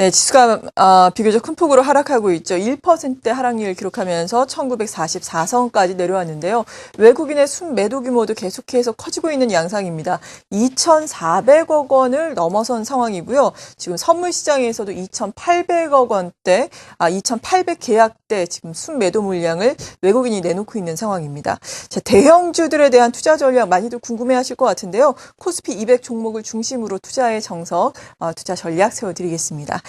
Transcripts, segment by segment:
네, 지수가 비교적 큰 폭으로 하락하고 있죠. 1%대 하락률을 기록하면서 1944선까지 내려왔는데요. 외국인의 순매도 규모도 계속해서 커지고 있는 양상입니다. 2,400억 원을 넘어선 상황이고요. 지금 선물 시장에서도 2,800억 원대, 2,800 계약대 지금 순매도 물량을 외국인이 내놓고 있는 상황입니다. 자, 대형주들에 대한 투자 전략 많이들 궁금해하실 것 같은데요. 코스피 200 종목을 중심으로 투자의 정석, 투자 전략 세워드리겠습니다.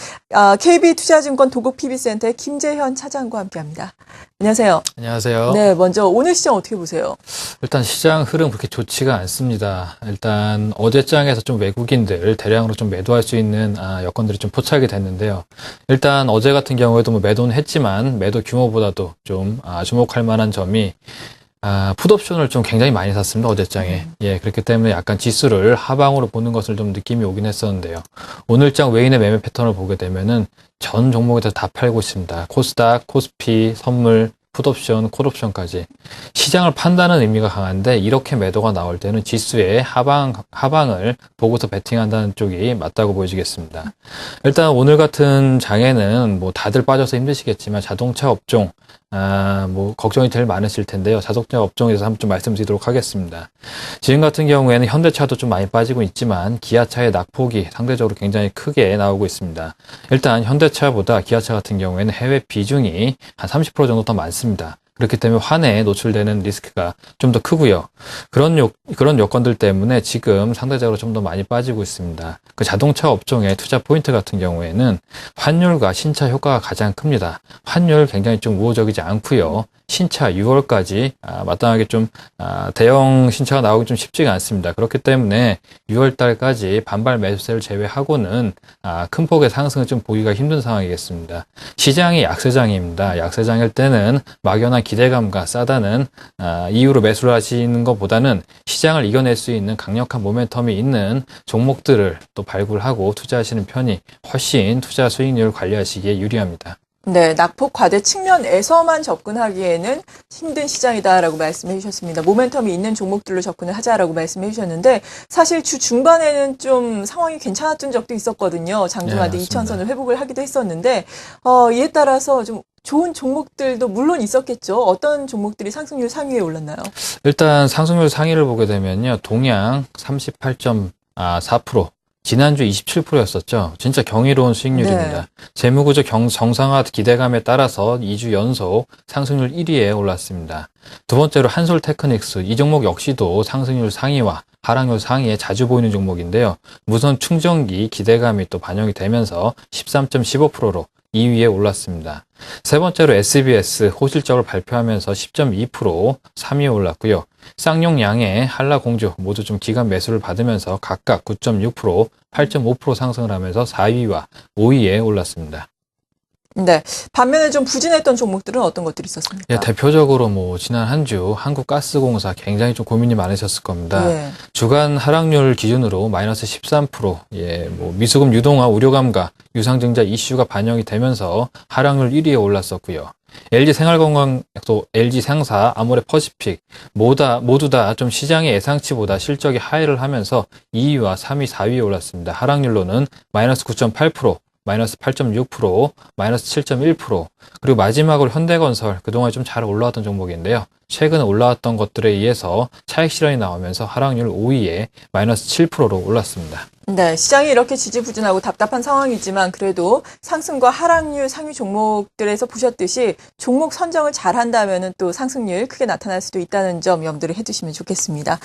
KB투자증권 도곡 PB센터의 김재현 차장과 함께합니다. 안녕하세요. 안녕하세요. 네, 먼저 오늘 시장 어떻게 보세요? 일단 시장 흐름 그렇게 좋지가 않습니다. 일단 어제장에서 좀 외국인들 대량으로 좀 매도할 수 있는 여건들이 좀 포착이 됐는데요. 일단 어제 같은 경우에도 뭐 매도는 했지만 매도 규모보다도 좀 주목할 만한 점이 풋옵션을 좀 굉장히 많이 샀습니다, 어제장에. 예, 그렇기 때문에 약간 지수를 하방으로 보는 것을 좀 느낌이 오긴 했었는데요. 오늘장 외인의 매매 패턴을 보게 되면은 전 종목에 대해서 다 팔고 있습니다. 코스닥, 코스피, 선물, 풋옵션, 콜옵션까지. 시장을 판다는 의미가 강한데 이렇게 매도가 나올 때는 지수의 하방을 보고서 베팅한다는 쪽이 맞다고 보여지겠습니다. 일단 오늘 같은 장에는 뭐 다들 빠져서 힘드시겠지만 자동차 업종, 뭐 걱정이 제일 많으실 텐데요. 자동차 업종에 대해서 한번 좀 말씀드리도록 하겠습니다. 지금 같은 경우에는 현대차도 좀 많이 빠지고 있지만 기아차의 낙폭이 상대적으로 굉장히 크게 나오고 있습니다. 일단 현대차보다 기아차 같은 경우에는 해외 비중이 한 30% 정도 더 많습니다. 그렇기 때문에 환에 노출되는 리스크가 좀 더 크고요. 그런 요건들 때문에 지금 상대적으로 좀 더 많이 빠지고 있습니다. 그 자동차 업종의 투자 포인트 같은 경우에는 환율과 신차 효과가 가장 큽니다. 환율 굉장히 좀 우호적이지 않고요. 신차 6월까지 마땅하게 좀 대형 신차가 나오기 좀 쉽지가 않습니다. 그렇기 때문에 6월 달까지 반발 매수세를 제외하고는 큰 폭의 상승을 좀 보기가 힘든 상황이겠습니다. 시장이 약세장입니다. 약세장일 때는 막연한 기대감과 싸다는 이유로 매수를 하시는 것보다는 시장을 이겨낼 수 있는 강력한 모멘텀이 있는 종목들을 또 발굴하고 투자하시는 편이 훨씬 투자 수익률을 관리하시기에 유리합니다. 네, 낙폭 과대 측면에서만 접근하기에는 힘든 시장이다라고 말씀해 주셨습니다. 모멘텀이 있는 종목들로 접근을 하자라고 말씀해 주셨는데 사실 주 중반에는 좀 상황이 괜찮았던 적도 있었거든요. 장중하대 네, 2천선을 회복을 하기도 했었는데 이에 따라서 좀 좋은 종목들도 물론 있었겠죠. 어떤 종목들이 상승률 상위에 올랐나요? 일단 상승률 상위를 보게 되면요. 동양 38.4%, 지난주 27%였었죠. 진짜 경이로운 수익률입니다. 네. 재무구조 정상화 기대감에 따라서 2주 연속 상승률 1위에 올랐습니다. 두 번째로 한솔테크닉스, 이 종목 역시도 상승률 상위와 하락률 상위에 자주 보이는 종목인데요. 무선 충전기 기대감이 또 반영이 되면서 13.15%로 2위에 올랐습니다. 세 번째로 SBS 호실적을 발표하면서 10.2% 3위에 올랐고요. 쌍용양의 한라공주 모두 좀 기간 매수를 받으면서 각각 9.6%, 8.5% 상승을 하면서 4위와 5위에 올랐습니다. 네. 반면에 좀 부진했던 종목들은 어떤 것들이 있었습니까? 예, 대표적으로 뭐 지난 한 주 한국가스공사 굉장히 좀 고민이 많으셨을 겁니다. 네. 주간 하락률 기준으로 마이너스 13%, 예, 뭐 미수금 유동화 우려감과 유상증자 이슈가 반영이 되면서 하락률 1위에 올랐었고요. LG 생활건강 또 LG 상사, 아모레퍼시픽 모두 다 좀 시장의 예상치보다 실적이 하회를 하면서 2위와 3위, 4위에 올랐습니다. 하락률로는 마이너스 9.8%, 마이너스 8.6%, 마이너스 7.1%, 그리고 마지막으로 현대건설, 그동안 좀 잘 올라왔던 종목인데요. 최근에 올라왔던 것들에 의해서 차익 실현이 나오면서 하락률 5위에 마이너스 7%로 올랐습니다. 네, 시장이 이렇게 지지부진하고 답답한 상황이지만 그래도 상승과 하락률 상위 종목들에서 보셨듯이 종목 선정을 잘 한다면은 또 상승률 크게 나타날 수도 있다는 점 염두를 해두시면 좋겠습니다.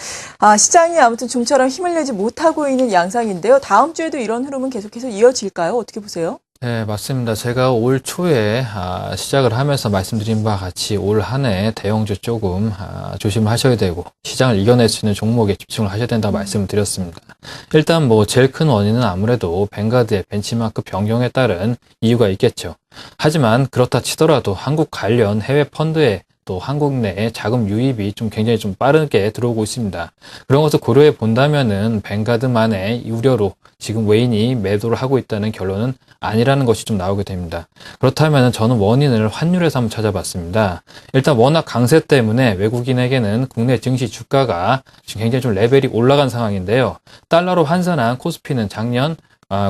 시장이 아무튼 좀처럼 힘을 내지 못하고 있는 양상인데요. 다음 주에도 이런 흐름은 계속해서 이어질까요? 어떻게 보세요? 네, 맞습니다. 제가 올 초에 시작을 하면서 말씀드린 바와 같이 올 한 해 대형주 조금 조심을 하셔야 되고 시장을 이겨낼 수 있는 종목에 집중을 하셔야 된다고 말씀을 드렸습니다. 일단 뭐 제일 큰 원인은 아무래도 뱅가드의 벤치마크 변경에 따른 이유가 있겠죠. 하지만 그렇다 치더라도 한국 관련 해외 펀드에 또 한국 내에 자금 유입이 좀 굉장히 좀 빠르게 들어오고 있습니다. 그런 것을 고려해 본다면은 뱅가드만의 우려로 지금 외인이 매도를 하고 있다는 결론은 아니라는 것이 좀 나오게 됩니다. 그렇다면 저는 원인을 환율에서 한번 찾아봤습니다. 일단 워낙 강세 때문에 외국인에게는 국내 증시 주가가 지금 굉장히 좀 레벨이 올라간 상황인데요. 달러로 환산한 코스피는 작년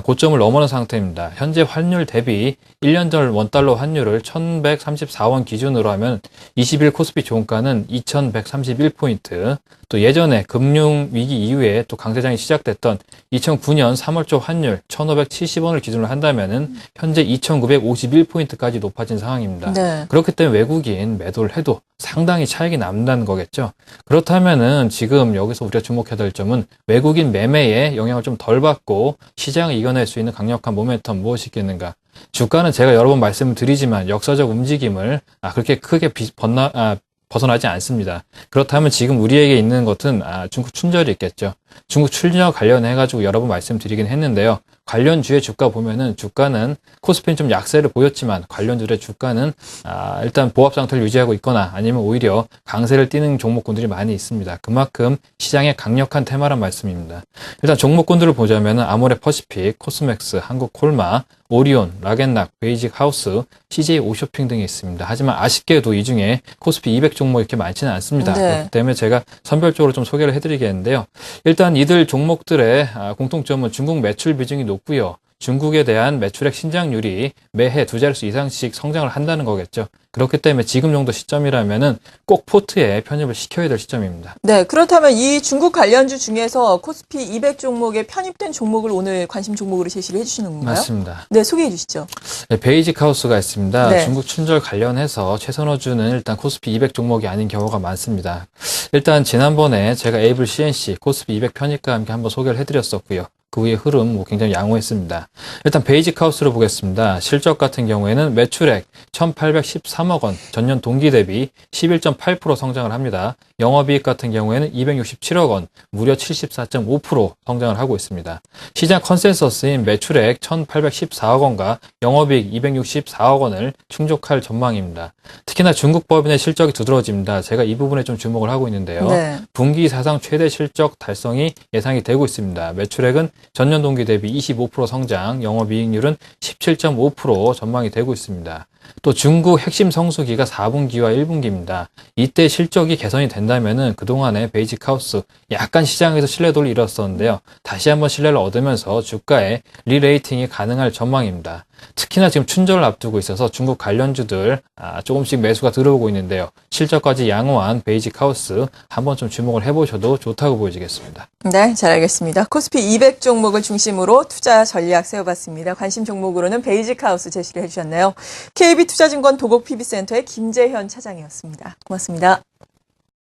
고점을 넘어선 상태입니다. 현재 환율 대비 1년 전 원달러 환율을 1134원 기준으로 하면 20일 코스피 종가는 2131포인트, 또 예전에 금융위기 이후에 또 강세장이 시작됐던 2009년 3월 초 환율 1570원을 기준으로 한다면은 현재 2951포인트까지 높아진 상황입니다. 네. 그렇기 때문에 외국인 매도를 해도 상당히 차익이 남는다는 거겠죠. 그렇다면은 지금 여기서 우리가 주목해야 될 점은 외국인 매매에 영향을 좀 덜 받고 시장을 이겨낼 수 있는 강력한 모멘텀 무엇이 있겠는가. 주가는 제가 여러 번 말씀을 드리지만 역사적 움직임을 그렇게 크게 벗어나지 않습니다. 그렇다면 지금 우리에게 있는 것은 중국 춘절이 있겠죠. 중국 춘절 관련해가지고 여러 번 말씀드리긴 했는데요. 관련주의 주가 보면은 주가는 코스피는 좀 약세를 보였지만 관련주의 주가는 일단 보합 상태를 유지하고 있거나 아니면 오히려 강세를 띠는 종목군들이 많이 있습니다. 그만큼 시장의 강력한 테마란 말씀입니다. 일단 종목군들을 보자면은 아모레퍼시픽, 코스맥스, 한국콜마, 오리온, 락앤락, 베이직하우스, CJ 오쇼핑 등이 있습니다. 하지만 아쉽게도 이 중에 코스피 200 종목이 이렇게 많지는 않습니다. 네. 그렇기 때문에 제가 선별적으로 좀 소개를 해드리겠는데요. 일단 이들 종목들의 공통점은 중국 매출 비중이 높고요. 중국에 대한 매출액 신장률이 매해 2자릿수 이상씩 성장을 한다는 거겠죠. 그렇기 때문에 지금 정도 시점이라면은 꼭 포트에 편입을 시켜야 될 시점입니다. 네, 그렇다면 이 중국 관련주 중에서 코스피 200 종목에 편입된 종목을 오늘 관심 종목으로 제시를 해주시는 건가요? 맞습니다. 네, 소개해 주시죠. 네, 베이직하우스가 있습니다. 네. 중국 춘절 관련해서 최선호주는 일단 코스피 200 종목이 아닌 경우가 많습니다. 일단 지난번에 제가 에이블 CNC 코스피 200 편입과 함께 한번 소개를 해드렸었고요. 그 후의 흐름 굉장히 양호했습니다. 일단 베이직하우스를 보겠습니다. 실적 같은 경우에는 매출액 1,813억 원, 전년 동기 대비 11.8% 성장을 합니다. 영업이익 같은 경우에는 267억 원, 무려 74.5% 성장을 하고 있습니다. 시장 컨센서스인 매출액 1,814억 원과 영업이익 264억 원을 충족할 전망입니다. 특히나 중국 법인의 실적이 두드러집니다. 제가 이 부분에 좀 주목을 하고 있는데요. 네. 분기 사상 최대 실적 달성이 예상이 되고 있습니다. 매출액은 전년 동기 대비 25% 성장, 영업이익률은 17.5% 전망이 되고 있습니다. 또 중국 핵심 성수기가 4분기와 1분기입니다. 이때 실적이 개선이 된다면은 그동안에 베이직하우스 약간 시장에서 신뢰도를 잃었었는데요. 다시 한번 신뢰를 얻으면서 주가에 리레이팅이 가능할 전망입니다. 특히나 지금 춘절을 앞두고 있어서 중국 관련주들 조금씩 매수가 들어오고 있는데요. 실적까지 양호한 베이직하우스 한번 좀 주목을 해보셔도 좋다고 보여지겠습니다. 네, 잘 알겠습니다. 코스피 200 종목을 중심으로 투자 전략 세워봤습니다. 관심 종목으로는 베이직하우스 제시를 해주셨네요. KB투자증권 도곡 PB센터의 김재현 차장이었습니다. 고맙습니다.